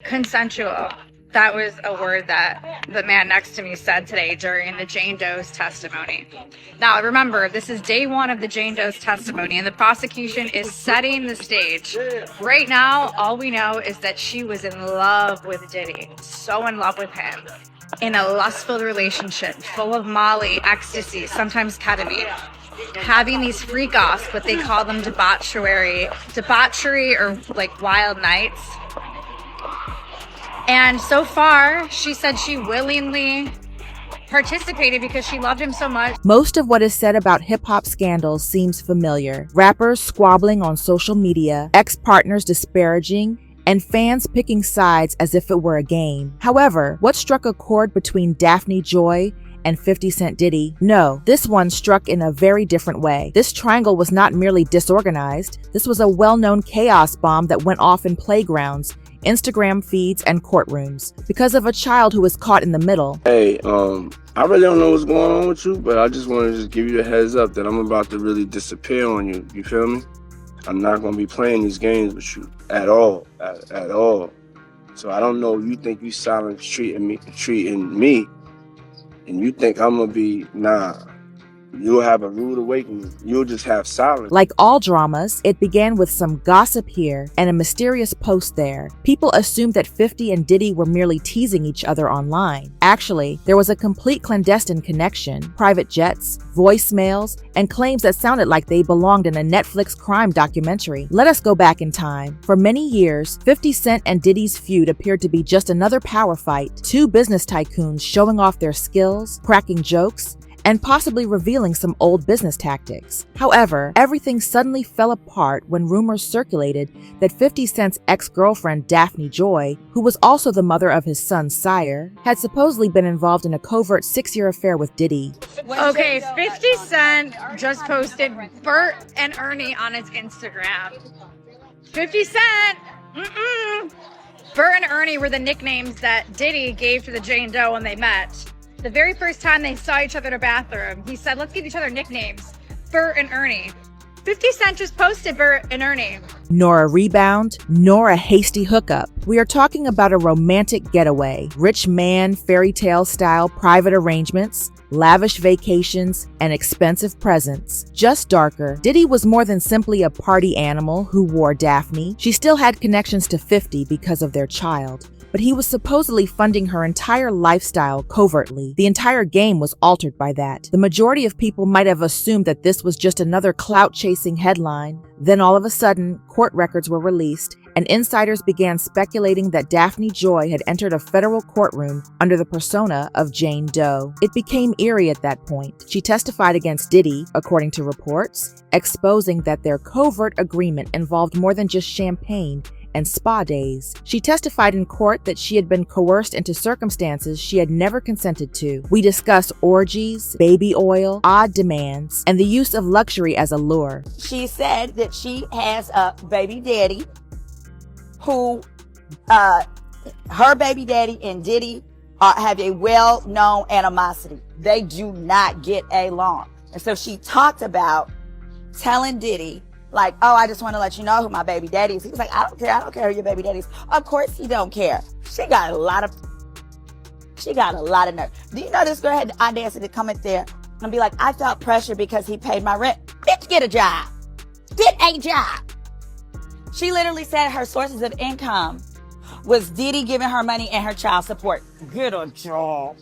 Consensual. That was a word that the man next to me said today during the Jane Doe's testimony. Now, remember, this is day one of the Jane Doe's testimony, and the prosecution is setting the stage. Right now, all we know is that she was in love with Diddy, so in love with him, in a lustful relationship, full of Molly, ecstasy, sometimes ketamine, having these freak-offs, but they call them debauchery or like wild nights. And so far, she said she willingly participated because she loved him so much. Most of what is said about hip-hop scandals seems familiar. Rappers squabbling on social media, ex-partners disparaging, and fans picking sides as if it were a game. However, what struck a chord between Daphne Joy and 50 Cent Diddy? No, this one struck in a very different way. This triangle was not merely disorganized. This was a well-known chaos bomb that went off in playgrounds, Instagram feeds, and courtrooms because of a child who was caught in the middle. Hey, I really don't know what's going on with you, but I just want to just give you a heads up that I'm about to really disappear on you. You feel me? I'm not going to be playing these games with you at all, at all. So I don't know, you think you silent treating me, and you think I'm going to be, nah. You'll have a rude awakening. You'll just have silence. Like all dramas, it began with some gossip here and a mysterious post there. People assumed that 50 and Diddy were merely teasing each other online. Actually, there was a complete clandestine connection, private jets, voicemails, and claims that sounded like they belonged in a Netflix crime documentary. Let us go back in time. For many years, 50 Cent and Diddy's feud appeared to be just another power fight, two business tycoons showing off their skills, cracking jokes, and possibly revealing some old business tactics. However, everything suddenly fell apart when rumors circulated that 50 Cent's ex-girlfriend Daphne Joy, who was also the mother of his son Sire, had supposedly been involved in a covert 6-year affair with Diddy. Okay, 50 Cent just posted Bert and Ernie on his Instagram. 50 Cent! Bert and Ernie were the nicknames that Diddy gave to the Jane Doe when they met. The very first time they saw each other in a bathroom, he said, let's give each other nicknames, Bert and Ernie. 50 Cent just posted Bert and Ernie. Nor a rebound, nor a hasty hookup. We are talking about a romantic getaway, rich man, fairy tale style private arrangements, lavish vacations, and expensive presents. Just darker. Diddy was more than simply a party animal who wore Daphne. She still had connections to 50 because of their child. But he was supposedly funding her entire lifestyle covertly. The entire game was altered by that. The majority of people might have assumed that this was just another clout-chasing headline. Then all of a sudden, court records were released, and insiders began speculating that Daphne Joy had entered a federal courtroom under the persona of Jane Doe. It became eerie at that point. She testified against Diddy, according to reports, exposing that their covert agreement involved more than just champagne and spa days. She testified in court that she had been coerced into circumstances she had never consented to. We discussed orgies, baby oil, odd demands, and the use of luxury as a lure. She said that she has a baby daddy who, her baby daddy and Diddy have a well-known animosity. They do not get along. And so she talked about telling Diddy, like, oh, I just want to let you know who my baby daddy is. He was like, I don't care who your baby daddy is. Of course he don't care. She got a lot of nerve. Do you know this girl had the audacity to come in there and be like, I felt pressure because he paid my rent. Bitch, get a job. Get a job. She literally said her sources of income was Diddy giving her money and her child support. Get a job.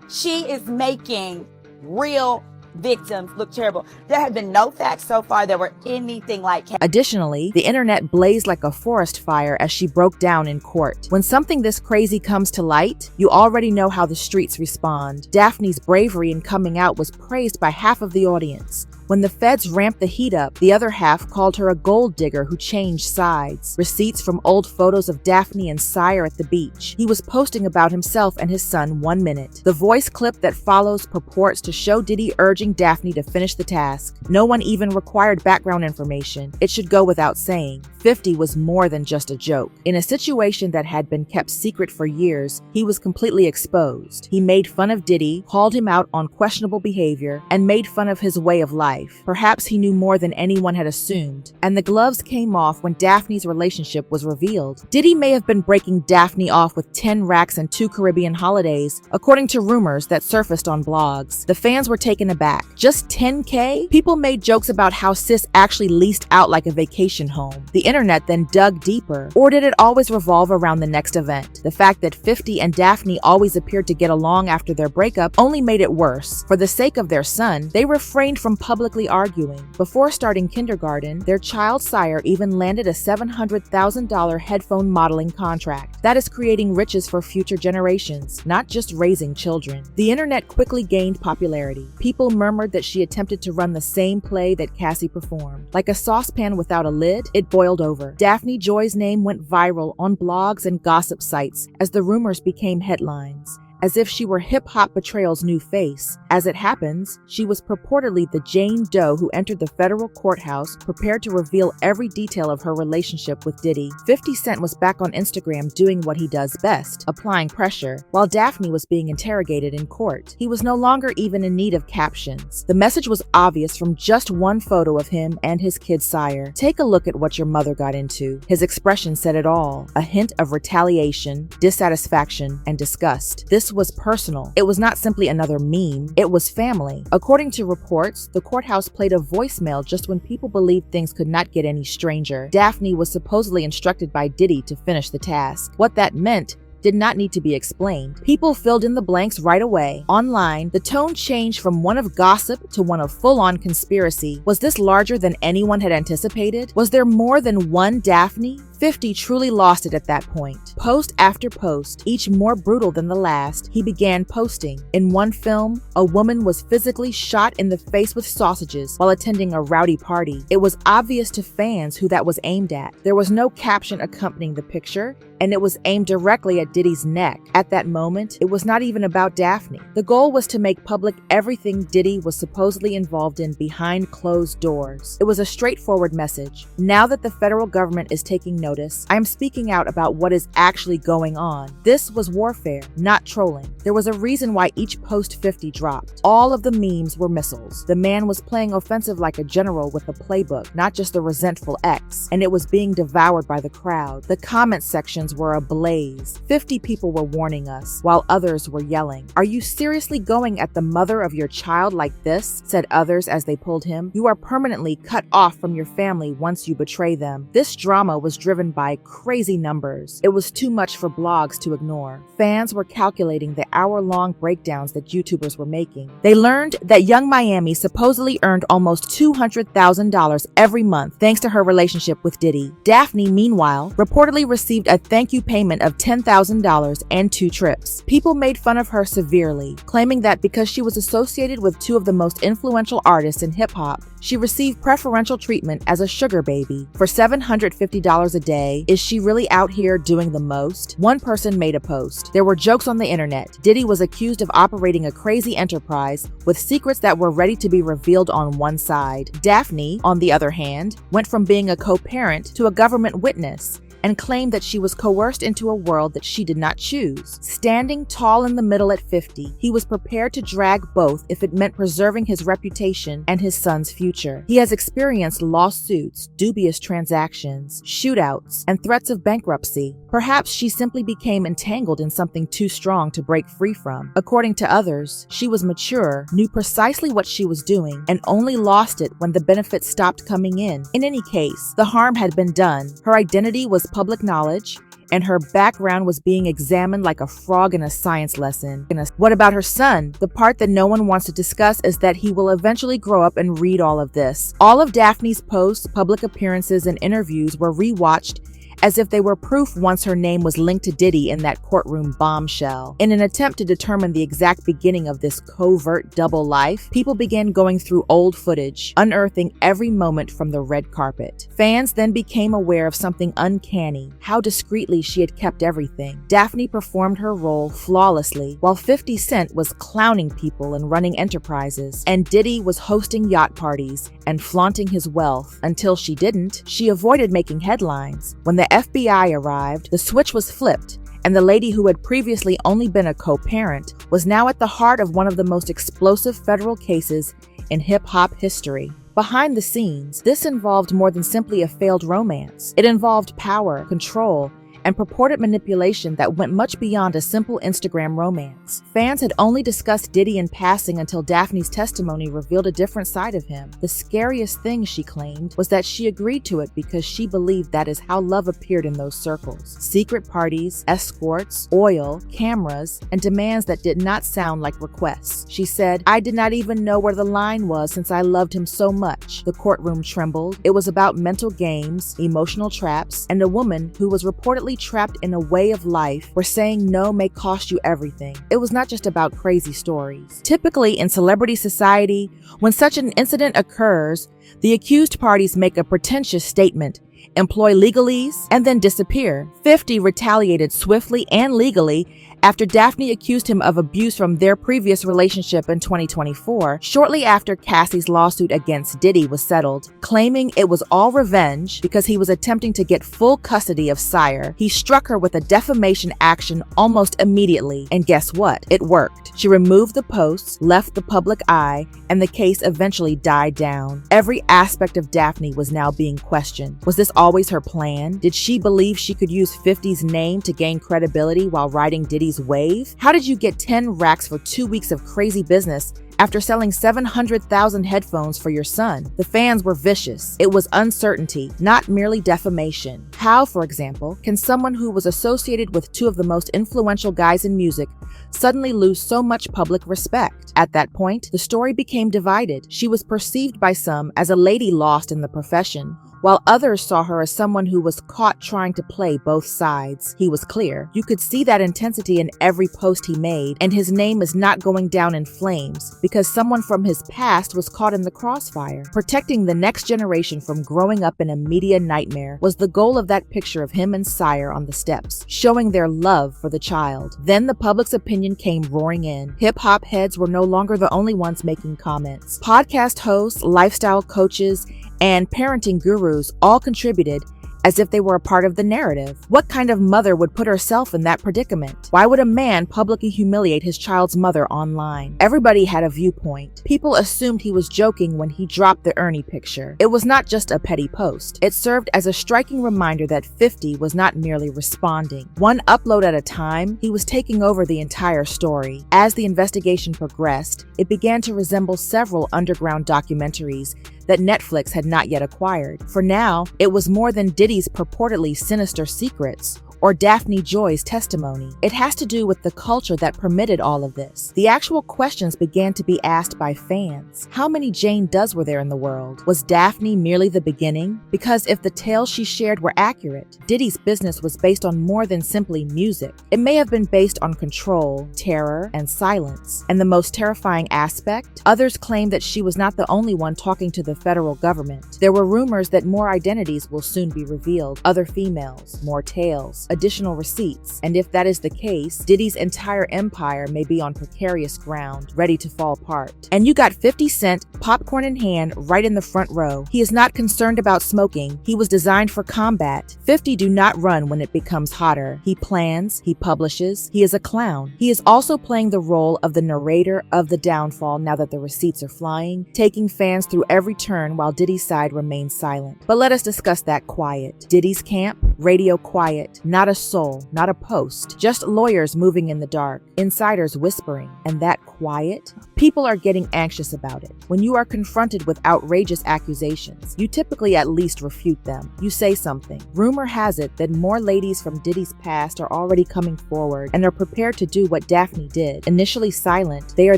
She is making real victims look terrible. There have been no facts so far that were anything like. Additionally, the internet blazed like a forest fire as she broke down in court. When something this crazy comes to light, you already know how the streets respond. Daphne's bravery in coming out was praised by half of the audience. When the feds ramped the heat up, the other half called her a gold digger who changed sides. Receipts from old photos of Daphne and Sire at the beach. He was posting about himself and his son 1 minute. The voice clip that follows purports to show Diddy urging Daphne to finish the task. No one even required background information. It should go without saying. 50 was more than just a joke. In a situation that had been kept secret for years, he was completely exposed. He made fun of Diddy, called him out on questionable behavior, and made fun of his way of life. life. Perhaps he knew more than anyone had assumed, and the gloves came off when Daphne's relationship was revealed. Diddy may have been breaking Daphne off with 10 racks and 2 Caribbean holidays, according to rumors that surfaced on blogs. The fans were taken aback. Just 10K? People made jokes about how sis actually leased out like a vacation home. The internet then dug deeper. Or did it always revolve around the next event? The fact that 50 and Daphne always appeared to get along after their breakup only made it worse. For the sake of their son, they refrained from publicly arguing. Before starting kindergarten, their child sire even landed a $700,000 headphone modeling contract. That is creating riches for future generations, not just raising children. The internet quickly gained popularity. People murmured that she attempted to run the same play that Cassie performed. Like a saucepan without a lid, it boiled over. Daphne Joy's name went viral on blogs and gossip sites as the rumors became headlines, as if she were hip-hop betrayal's new face. As it happens, she was purportedly the Jane Doe who entered the federal courthouse prepared to reveal every detail of her relationship with Diddy. 50 Cent was back on Instagram doing what he does best, applying pressure, while Daphne was being interrogated in court. He was no longer even in need of captions. The message was obvious from just one photo of him and his kid's sire. "Take a look at what your mother got into." His expression said it all, a hint of retaliation, dissatisfaction, and disgust. This was personal. It was not simply another meme. It was family. According to reports, the courthouse played a voicemail just when people believed things could not get any stranger. Daphne was supposedly instructed by Diddy to finish the task. What that meant did not need to be explained. People filled in the blanks right away. Online, the tone changed from one of gossip to one of full-on conspiracy. Was this larger than anyone had anticipated? Was there more than one Daphne? 50 truly lost it at that point. Post after post, each more brutal than the last, he began posting. In one film, a woman was physically shot in the face with sausages while attending a rowdy party. It was obvious to fans who that was aimed at. There was no caption accompanying the picture, and it was aimed directly at Diddy's neck. At that moment, it was not even about Daphne. The goal was to make public everything Diddy was supposedly involved in behind closed doors. It was a straightforward message. Now that the federal government is taking notice, I am speaking out about what is actually going on. This was warfare, not trolling. There was a reason why each post 50 dropped. All of the memes were missiles. The man was playing offensive like a general with a playbook, not just a resentful ex, and it was being devoured by the crowd. The comment sections were ablaze. 50 people were warning us, while others were yelling, "Are you seriously going at the mother of your child like this?" said others as they pulled him. "You are permanently cut off from your family once you betray them." This drama was driven by crazy numbers. It was too much for blogs to ignore. Fans were calculating the hour-long breakdowns that YouTubers were making. They learned that Young Miami supposedly earned almost $200,000 every month thanks to her relationship with Diddy. Daphne, meanwhile, reportedly received a thank you payment of $10,000 and 2 trips. People made fun of her severely, claiming that because she was associated with 2 of the most influential artists in hip-hop, she received preferential treatment as a sugar baby. For $750 a day, is she really out here doing the most? One person made a post. There were jokes on the internet. Diddy was accused of operating a crazy enterprise with secrets that were ready to be revealed on one side. Daphne, on the other hand, went from being a co-parent to a government witness and claimed that she was coerced into a world that she did not choose. Standing tall in the middle at 50, he was prepared to drag both if it meant preserving his reputation and his son's future. He has experienced lawsuits, dubious transactions, shootouts, and threats of bankruptcy. Perhaps she simply became entangled in something too strong to break free from. According to others, she was mature, knew precisely what she was doing, and only lost it when the benefits stopped coming in. In any case, the harm had been done. Her identity was public knowledge, and her background was being examined like a frog in a science lesson. What about her son? The part that no one wants to discuss is that he will eventually grow up and read all of this. All of Daphne's posts, public appearances, and interviews were rewatched as if they were proof once her name was linked to Diddy in that courtroom bombshell. In an attempt to determine the exact beginning of this covert double life, people began going through old footage, unearthing every moment from the red carpet. Fans then became aware of something uncanny, how discreetly she had kept everything. Daphne performed her role flawlessly, while 50 Cent was clowning people and running enterprises, and Diddy was hosting yacht parties and flaunting his wealth. Until she didn't, she avoided making headlines. When the FBI arrived, the switch was flipped, and the lady who had previously only been a co-parent was now at the heart of one of the most explosive federal cases in hip-hop history. Behind the scenes, this involved more than simply a failed romance. It involved power, control, and purported manipulation that went much beyond a simple Instagram romance. Fans had only discussed Diddy in passing until Daphne's testimony revealed a different side of him. The scariest thing, she claimed, was that she agreed to it because she believed that is how love appeared in those circles. Secret parties, escorts, oil, cameras, and demands that did not sound like requests. She said, "I did not even know where the line was since I loved him so much." The courtroom trembled. It was about mental games, emotional traps, and a woman who was reportedly trapped in a way of life where saying no may cost you everything. It was not just about crazy stories. Typically in celebrity society, when such an incident occurs, the accused parties make a pretentious statement, employ legalese, and then disappear. 50 retaliated swiftly and legally after Daphne accused him of abuse from their previous relationship in 2024, shortly after Cassie's lawsuit against Diddy was settled, claiming it was all revenge because he was attempting to get full custody of Sire. He struck her with a defamation action almost immediately, and guess what? It worked. She removed the posts, left the public eye, and the case eventually died down. Every aspect of Daphne was now being questioned. Was this always her plan? Did she believe she could use 50's name to gain credibility while riding Diddy's wave? How did you get 10 racks for 2 weeks of crazy business after selling 700,000 headphones for your son? The fans were vicious. It was uncertainty, not merely defamation. How, for example, can someone who was associated with two of the most influential guys in music suddenly lose so much public respect? At that point, the story became divided. She was perceived by some as a lady lost in the profession, while others saw her as someone who was caught trying to play both sides. He was clear. You could see that intensity in every post he made, and his name is not going down in flames because someone from his past was caught in the crossfire. Protecting the next generation from growing up in a media nightmare was the goal of that picture of him and Sire on the steps, showing their love for the child. Then the public's opinion came roaring in. Hip-hop heads were no longer the only ones making comments. Podcast hosts, lifestyle coaches, and parenting gurus all contributed as if they were a part of the narrative. What kind of mother would put herself in that predicament? Why would a man publicly humiliate his child's mother online? Everybody had a viewpoint. People assumed he was joking when he dropped the Ernie picture. It was not just a petty post. It served as a striking reminder that 50 was not merely responding. One upload at a time, he was taking over the entire story. As the investigation progressed, it began to resemble several underground documentaries that Netflix had not yet acquired. For now, it was more than Diddy's purportedly sinister secrets or Daphne Joy's testimony. It has to do with the culture that permitted all of this. The actual questions began to be asked by fans. How many Jane Does were there in the world? Was Daphne merely the beginning? Because if the tales she shared were accurate, Diddy's business was based on more than simply music. It may have been based on control, terror, and silence. And the most terrifying aspect? Others claim that she was not the only one talking to the federal government. There were rumors that more identities will soon be revealed, other females, more tales, additional receipts, and if that is the case, Diddy's entire empire may be on precarious ground, ready to fall apart. And you got 50 Cent, popcorn in hand, right in the front row. He is not concerned about smoking. He was designed for combat. 50 do not run when it becomes hotter. He plans, he publishes, he is a clown. He is also playing the role of the narrator of the downfall now that the receipts are flying, taking fans through every turn while Diddy's side remains silent. But let us discuss that quiet. Diddy's camp, radio quiet, not a soul, not a post, just lawyers moving in the dark, insiders whispering, and that quiet? People are getting anxious about it. When you are confronted with outrageous accusations, you typically at least refute them. You say something. Rumor has it that more ladies from Diddy's past are already coming forward and are prepared to do what Daphne did. Initially silent, they are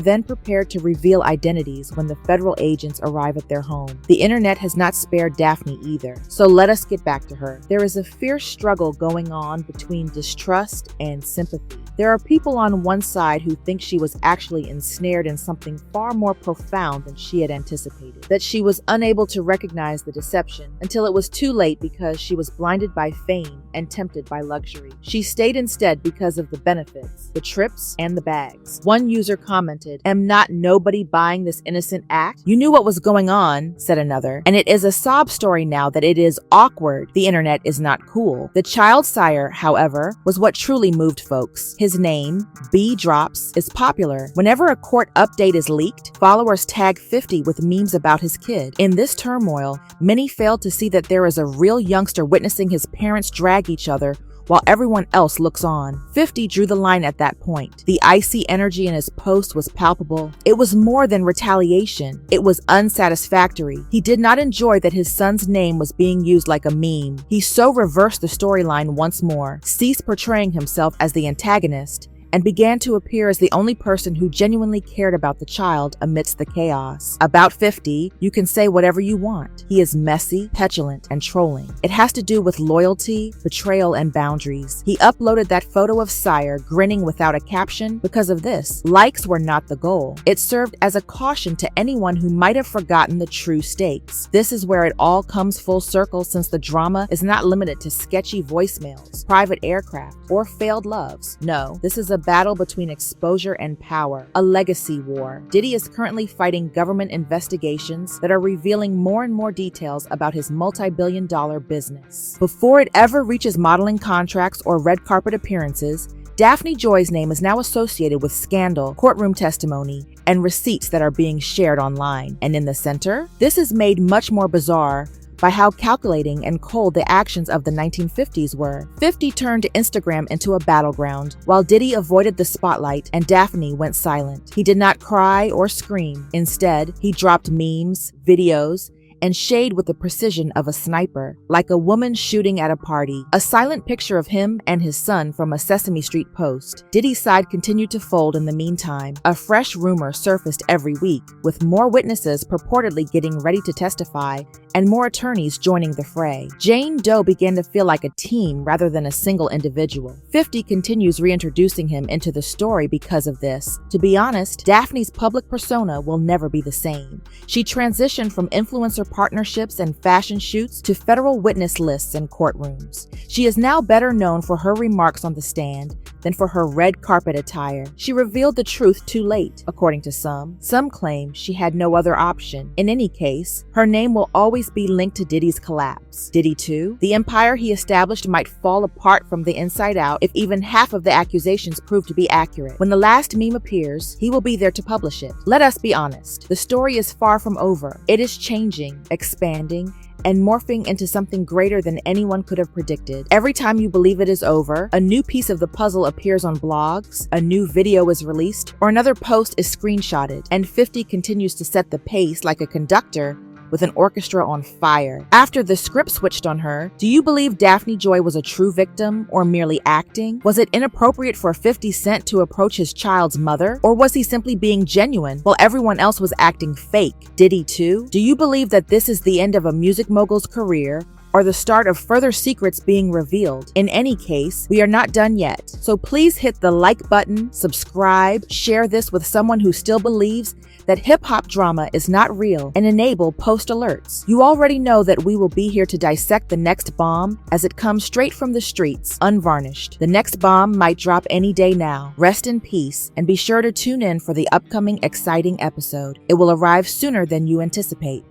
then prepared to reveal identities when the federal agents arrive at their home. The internet has not spared Daphne either. So let us get back to her. There is a fierce struggle going on between distrust and sympathy. There are people on one side who think she was actually ensnared in something far more profound than she had anticipated, that she was unable to recognize the deception until it was too late because she was blinded by fame and tempted by luxury. She stayed instead because of the benefits, the trips, and the bags. One user commented, "Am not nobody buying this innocent act? You knew what was going on," said another, and it is a sob story now that it is awkward. The internet is not cool. The child Sire attire, however, was what truly moved folks. His name, B Drops, is popular. Whenever a court update is leaked, followers tag 50 with memes about his kid. In this turmoil, many failed to see that there is a real youngster witnessing his parents drag each other while everyone else looks on. 50 drew the line at that point. The icy energy in his post was palpable. It was more than retaliation. It was unsatisfactory. He did not enjoy that his son's name was being used like a meme. He so reversed the storyline once more, ceased portraying himself as the antagonist, and began to appear as the only person who genuinely cared about the child amidst the chaos. About 50, you can say whatever you want. He is messy, petulant, and trolling. It has to do with loyalty, betrayal, and boundaries. He uploaded that photo of Sire grinning without a caption because of this. Likes were not the goal. It served as a caution to anyone who might have forgotten the true stakes. This is where it all comes full circle, since the drama is not limited to sketchy voicemails, private aircraft, or failed loves. No, this is a battle between exposure and power, a legacy war. Diddy is currently fighting government investigations that are revealing more and more details about his multi-billion-dollar business. Before it ever reaches modeling contracts or red carpet appearances, Daphne Joy's name is now associated with scandal, courtroom testimony, and receipts that are being shared online. And in the center, this is made much more bizarre by how calculating and cold the actions of the 1950s were. 50 turned Instagram into a battleground, while Diddy avoided the spotlight and Daphne went silent. He did not cry or scream. Instead, he dropped memes, videos, and shade with the precision of a sniper, like a woman shooting at a party. A silent picture of him and his son from a Sesame Street post. Diddy's side continued to fold in the meantime. A fresh rumor surfaced every week, with more witnesses purportedly getting ready to testify and more attorneys joining the fray. Jane Doe began to feel like a team rather than a single individual. 50 continues reintroducing him into the story because of this. To be honest, Daphne's public persona will never be the same. She transitioned from influencer partnerships and fashion shoots to federal witness lists and courtrooms. She is now better known for her remarks on the stand than for her red carpet attire. She revealed the truth too late, according to some. Some claim she had no other option. In any case, her name will always be linked to Diddy's collapse. Diddy too? The empire he established might fall apart from the inside out if even half of the accusations prove to be accurate. When the last meme appears, he will be there to publish it. Let us be honest. The story is far from over. It is changing, expanding, and morphing into something greater than anyone could have predicted. Every time you believe it is over, a new piece of the puzzle appears on blogs, a new video is released, or another post is screenshotted, and 50 continues to set the pace like a conductor with an orchestra on fire. After the script switched on her, do you believe Daphne Joy was a true victim or merely acting? Was it inappropriate for 50 Cent to approach his child's mother? Or was he simply being genuine while everyone else was acting fake? Diddy too? Do you believe that this is the end of a music mogul's career, or the start of further secrets being revealed? In any case, we are not done yet. So please hit the like button, subscribe, share this with someone who still believes that hip-hop drama is not real, and enable post alerts. You already know that we will be here to dissect the next bomb as it comes straight from the streets, unvarnished. The next bomb might drop any day now. Rest in peace, and be sure to tune in for the upcoming exciting episode. It will arrive sooner than you anticipate.